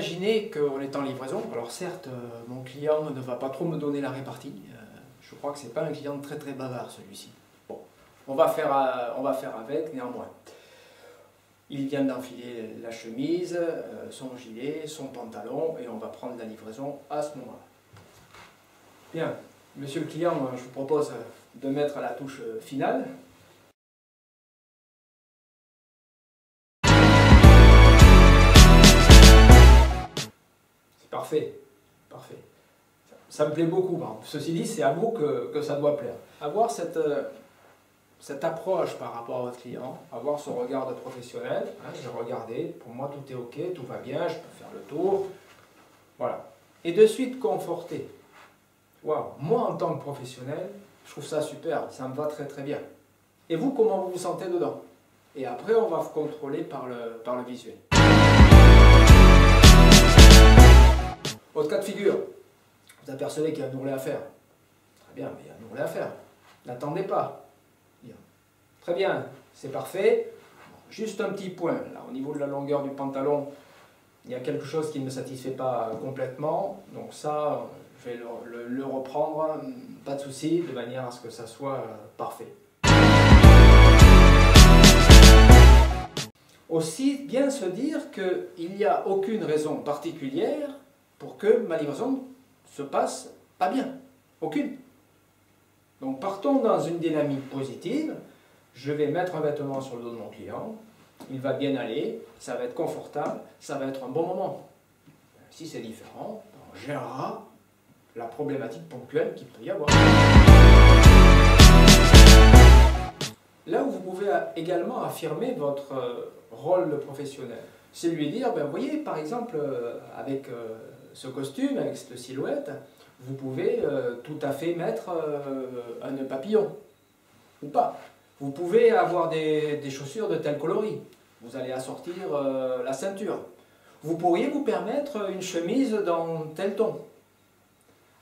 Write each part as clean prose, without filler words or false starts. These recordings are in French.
imaginez qu'on est en livraison. Alors certes, mon client ne va pas trop me donner la répartie. Je crois que ce n'est pas un client très bavard celui-ci. Bon, on va faire avec néanmoins. Il vient d'enfiler la chemise, son gilet, son pantalon et on va prendre la livraison à ce moment-là. Bien, monsieur le client, je vous propose de mettre la touche finale. C'est parfait, parfait. Ça me plaît beaucoup. Ceci dit, c'est à vous que ça doit plaire. Avoir cette approche par rapport à votre client, avoir ce regard de professionnel, hein, j'ai regardé, pour moi tout est ok, tout va bien, je peux faire le tour, voilà. Et de suite conforter. Waouh, moi en tant que professionnel, je trouve ça super, ça me va très bien. Et vous, comment vous vous sentez dedans? Et après, on va vous contrôler par le visuel. Autre cas de figure, vous apercevez qu'il y a un ourlet à faire. Très bien, mais il y a un ourlet à faire. N'attendez pas. Bien. Très bien, c'est parfait. Juste un petit point, là, au niveau de la longueur du pantalon, il y a quelque chose qui ne me satisfait pas complètement. Donc ça, je vais le reprendre, pas de souci, de manière à ce que ça soit parfait. Aussi, bien se dire qu'il n'y a aucune raison particulière pour que ma livraison se passe pas bien. Aucune. Donc partons dans une dynamique positive. Je vais mettre un vêtement sur le dos de mon client. Il va bien aller, ça va être confortable, ça va être un bon moment. Si c'est différent, on gérera la problématique ponctuelle qu'il peut y avoir. Là où vous pouvez également affirmer votre rôle de professionnel, c'est lui dire, ben, vous voyez, par exemple, avec ce costume, avec cette silhouette, vous pouvez tout à fait mettre un nœud papillon, ou pas. Vous pouvez avoir des chaussures de tel coloris. Vous allez assortir la ceinture. Vous pourriez vous permettre une chemise dans tel ton.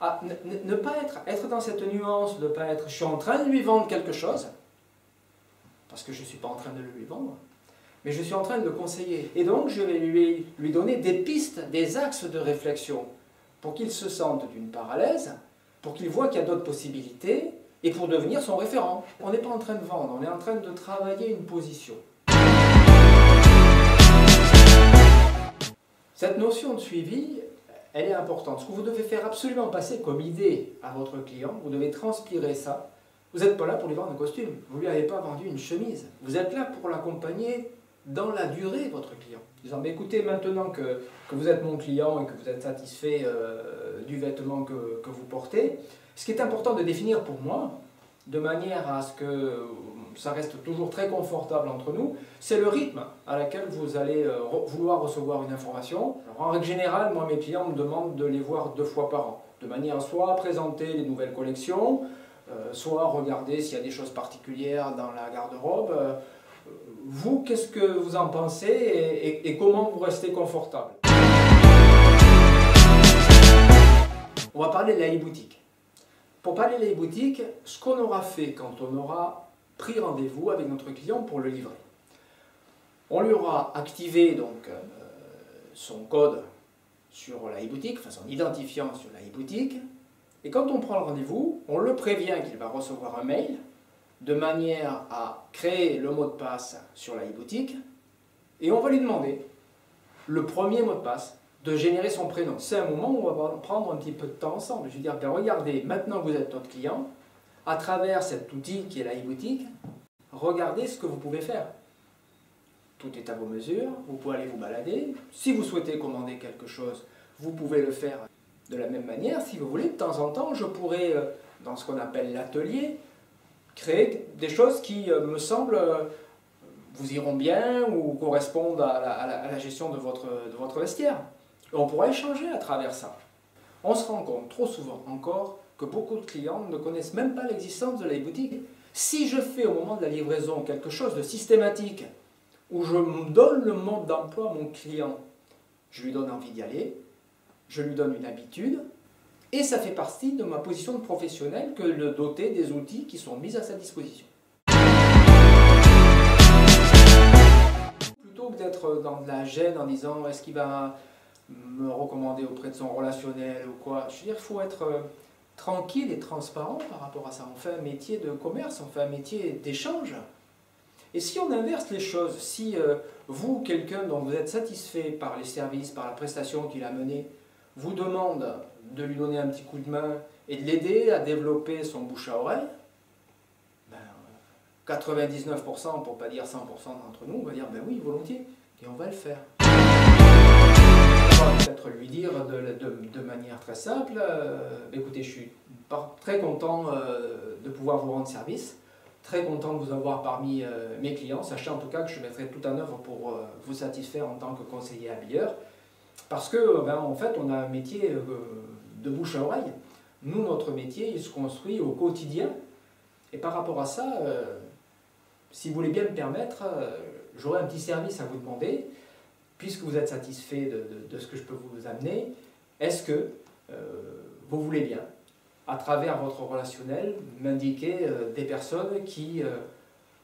Ah, ne pas être dans cette nuance, de ne pas être, je suis en train de lui vendre quelque chose, parce que je ne suis pas en train de le lui vendre, mais je suis en train de le conseiller. Et donc, je vais lui donner des pistes, des axes de réflexion, pour qu'il se sente d'une part à l'aise, pour qu'il voit qu'il y a d'autres possibilités, et pour devenir son référent. On n'est pas en train de vendre, on est en train de travailler une position. Cette notion de suivi, elle est importante. Ce que vous devez faire absolument passer comme idée à votre client, vous devez transpirer ça. Vous n'êtes pas là pour lui vendre un costume, vous ne lui avez pas vendu une chemise. Vous êtes là pour l'accompagner dans la durée, votre client. Disant, mais écoutez, maintenant que vous êtes mon client et que vous êtes satisfait du vêtement que vous portez, ce qui est important de définir pour moi, de manière à ce que ça reste toujours très confortable entre nous, c'est le rythme à laquelle vous allez vouloir recevoir une information. Alors, en règle générale, moi, mes clients me demandent de les voir 2 fois par an, de manière à soit présenter les nouvelles collections, soit regarder s'il y a des choses particulières dans la garde-robe. Vous, qu'est-ce que vous en pensez et comment vous restez confortable? On va parler de la e-boutique. Pour parler de la e-boutique, ce qu'on aura fait quand on aura pris rendez-vous avec notre client pour le livrer. On lui aura activé donc son code sur la e-boutique, enfin son identifiant sur la e-boutique, et quand on prend le rendez-vous, on le prévient qu'il va recevoir un mail de manière à créer le mot de passe sur la e-boutique, et on va lui demander le premier mot de passe de générer son prénom. C'est un moment où on va prendre un petit peu de temps ensemble. Je veux dire, bien, regardez, maintenant que vous êtes notre client, à travers cet outil qui est la e-boutique, regardez ce que vous pouvez faire. Tout est à vos mesures, vous pouvez aller vous balader. Si vous souhaitez commander quelque chose, vous pouvez le faire de la même manière. Si vous voulez, de temps en temps, je pourrais, dans ce qu'on appelle l'atelier, créer des choses qui me semblent vous iront bien ou correspondent à la gestion de votre vestiaire. Et on pourra échanger à travers ça. On se rend compte trop souvent encore que beaucoup de clients ne connaissent même pas l'existence de la e-boutique. Si je fais au moment de la livraison quelque chose de systématique, où je donne le mode d'emploi à mon client, je lui donne envie d'y aller, je lui donne une habitude, et ça fait partie de ma position de professionnel que de doter des outils qui sont mis à sa disposition. Plutôt que d'être dans de la gêne en disant est-ce qu'il va me recommander auprès de son relationnel ou quoi. Je veux dire, il faut être tranquille et transparent par rapport à ça. On fait un métier de commerce, on fait un métier d'échange. Et si on inverse les choses, si vous, quelqu'un dont vous êtes satisfait par les services, par la prestation qu'il a menée, vous demande de lui donner un petit coup de main et de l'aider à développer son bouche à oreille, ben, 99%, pour ne pas dire 100% d'entre nous, on va dire ben oui, volontiers, et on va le faire. On va peut-être lui dire de manière très simple, écoutez, je suis très content de pouvoir vous rendre service, très content de vous avoir parmi mes clients, sachez en tout cas que je mettrai tout en œuvre pour vous satisfaire en tant que conseiller habilleur, parce que ben, en fait on a un métier de bouche à oreille. Nous, notre métier, il se construit au quotidien, et par rapport à ça, si vous voulez bien me permettre, j'aurai un petit service à vous demander, puisque vous êtes satisfait de ce que je peux vous amener. Est-ce que vous voulez bien, à travers votre relationnel, m'indiquer des personnes qui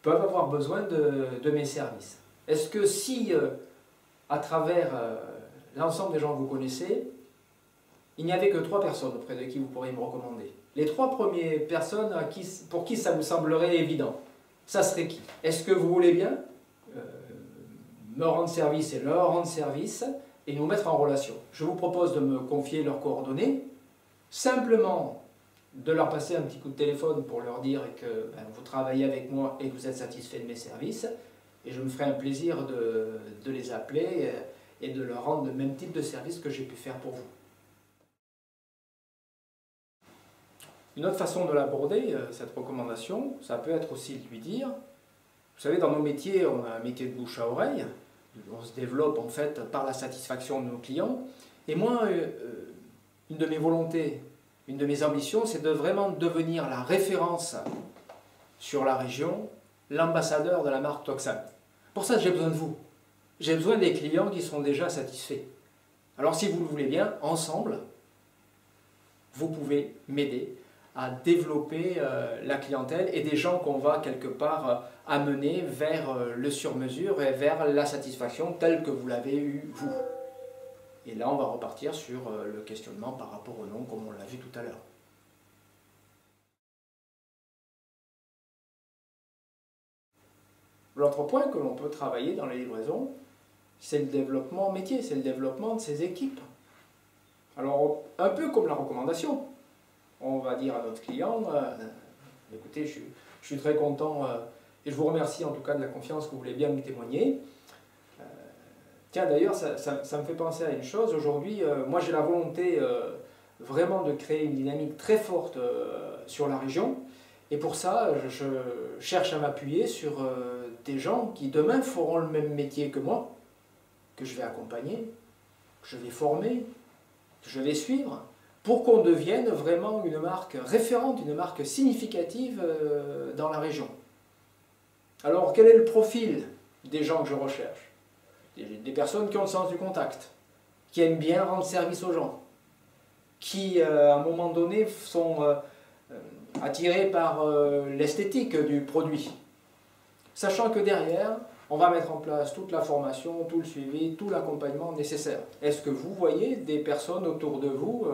peuvent avoir besoin de mes services? Est-ce que si, à travers l'ensemble des gens que vous connaissez, il n'y avait que 3 personnes auprès de qui vous pourriez me recommander, les 3 premières personnes pour qui ça vous semblerait évident, ça serait qui? Est-ce que vous voulez bien me rendre service et leur rendre service et nous mettre en relation? Je vous propose de me confier leurs coordonnées, simplement de leur passer un petit coup de téléphone pour leur dire que ben, vous travaillez avec moi et que vous êtes satisfait de mes services, et je me ferai un plaisir de les appeler et de leur rendre le même type de service que j'ai pu faire pour vous. Une autre façon de l'aborder, cette recommandation, ça peut être aussi de lui dire, vous savez, dans nos métiers, on a un métier de bouche à oreille, on se développe en fait par la satisfaction de nos clients, et moi, une de mes volontés, une de mes ambitions, c'est de vraiment devenir la référence sur la région, l'ambassadeur de la marque Toxan. Pour ça, j'ai besoin de vous. J'ai besoin des clients qui sont déjà satisfaits. Alors si vous le voulez bien, ensemble, vous pouvez m'aider à développer la clientèle et des gens qu'on va quelque part amener vers le sur-mesure et vers la satisfaction telle que vous l'avez eue vous. Et là, on va repartir sur le questionnement par rapport au nom, comme on l'a vu tout à l'heure. L'autre point que l'on peut travailler dans les livraisons, c'est le développement métier, c'est le développement de ses équipes. Alors, un peu comme la recommandation, on va dire à notre client, écoutez, je suis très content et je vous remercie en tout cas de la confiance que vous voulez bien me témoigner. Tiens, d'ailleurs, ça me fait penser à une chose. Aujourd'hui, moi j'ai la volonté vraiment de créer une dynamique très forte sur la région. Et pour ça, je cherche à m'appuyer sur des gens qui demain feront le même métier que moi, que je vais accompagner, que je vais former, que je vais suivre, pour qu'on devienne vraiment une marque référente, une marque significative dans la région. Alors, quel est le profil des gens que je recherche? Des personnes qui ont le sens du contact, qui aiment bien rendre service aux gens, qui, à un moment donné, sont attirés par l'esthétique du produit. Sachant que derrière, on va mettre en place toute la formation, tout le suivi, tout l'accompagnement nécessaire. Est-ce que vous voyez des personnes autour de vous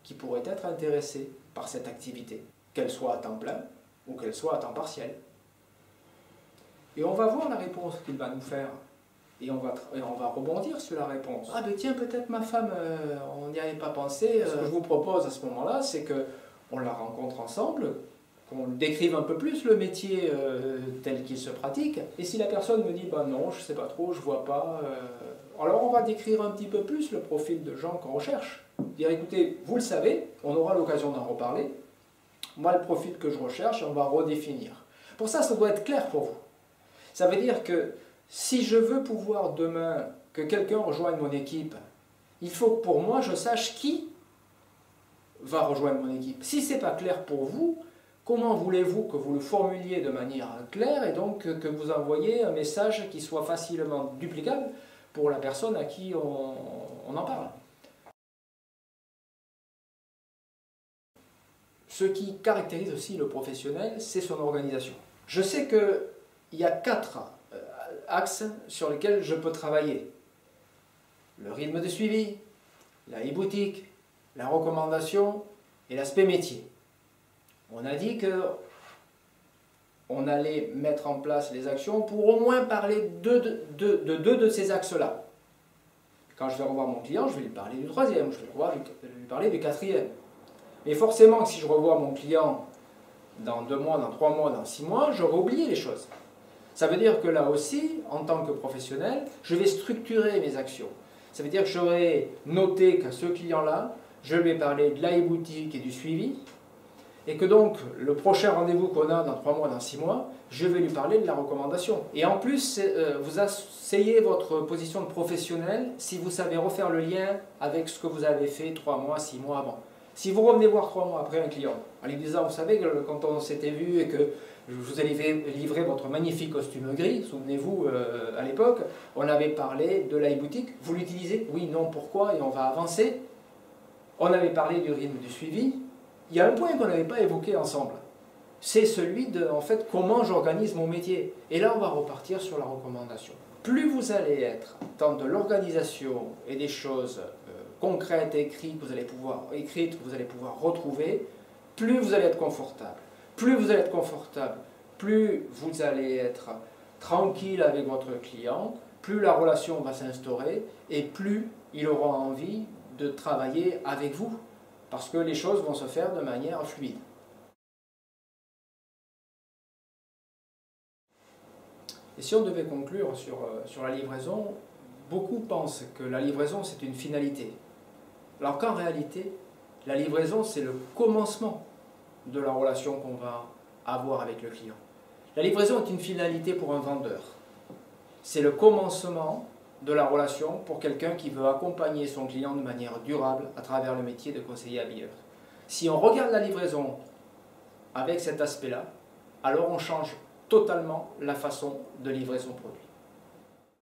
qui pourraient être intéressées par cette activité, qu'elle soit à temps plein ou qu'elle soit à temps partiel? Et on va voir la réponse qu'il va nous faire. Et on va rebondir sur la réponse. Ah ben tiens, peut-être ma femme, on n'y avait pas pensé. Ce que je vous propose à ce moment-là, c'est qu'on la rencontre ensemble, qu'on décrive un peu plus le métier tel qu'il se pratique. Et si la personne me dit, bah non, je ne sais pas trop, je ne vois pas, alors on va décrire un petit peu plus le profil de gens qu'on recherche. Dire, écoutez, vous le savez, on aura l'occasion d'en reparler. Moi, le profil que je recherche, on va redéfinir. Pour ça, ça doit être clair pour vous. Ça veut dire que si je veux pouvoir demain que quelqu'un rejoigne mon équipe, il faut que pour moi, je sache qui va rejoindre mon équipe. Si ce n'est pas clair pour vous, comment voulez-vous que vous le formuliez de manière claire et donc que vous envoyiez un message qui soit facilement duplicable pour la personne à qui on en parle? Ce qui caractérise aussi le professionnel, c'est son organisation. Je sais qu'il y a 4 axes sur lesquels je peux travailler. le rythme de suivi, la e-boutique, la recommandation et l'aspect métier. On a dit que on allait mettre en place les actions pour au moins parler de deux de ces axes-là. Quand je vais revoir mon client, je vais lui parler du troisième, je vais lui parler du quatrième. Mais forcément, si je revois mon client dans 2 mois, dans 3 mois, dans 6 mois, j'aurai oublié les choses. Ça veut dire que là aussi, en tant que professionnel, je vais structurer mes actions. Ça veut dire que j'aurai noté qu'à ce client-là, je lui ai parlé de la e-boutique et du suivi, et que donc le prochain rendez-vous qu'on a dans 3 mois, dans 6 mois, je vais lui parler de la recommandation. Et en plus, vous asseyez votre position de professionnel si vous savez refaire le lien avec ce que vous avez fait 3 mois, 6 mois avant. Si vous revenez voir 3 mois après un client, en lui disant, vous savez, quand on s'était vu et que je vous ai livré votre magnifique costume gris, souvenez-vous, à l'époque, on avait parlé de la e-boutique, vous l'utilisez? Oui, non, pourquoi? Et on va avancer. On avait parlé du rythme du suivi. Il y a un point qu'on n'avait pas évoqué ensemble. C'est celui de, en fait, comment j'organise mon métier. Et là, on va repartir sur la recommandation. Plus vous allez être dans de l'organisation et des choses concrètes, écrites, que vous allez pouvoir retrouver, plus vous allez être confortable. Plus vous allez être confortable, plus vous allez être tranquille avec votre client, plus la relation va s'instaurer et plus il aura envie de travailler avec vous. Parce que les choses vont se faire de manière fluide. Et si on devait conclure sur la livraison, beaucoup pensent que la livraison c'est une finalité. Alors qu'en réalité, la livraison c'est le commencement de la relation qu'on va avoir avec le client. La livraison est une finalité pour un vendeur. C'est le commencement de la relation pour quelqu'un qui veut accompagner son client de manière durable à travers le métier de conseiller habilleur. Si on regarde la livraison avec cet aspect-là, alors on change totalement la façon de livrer son produit.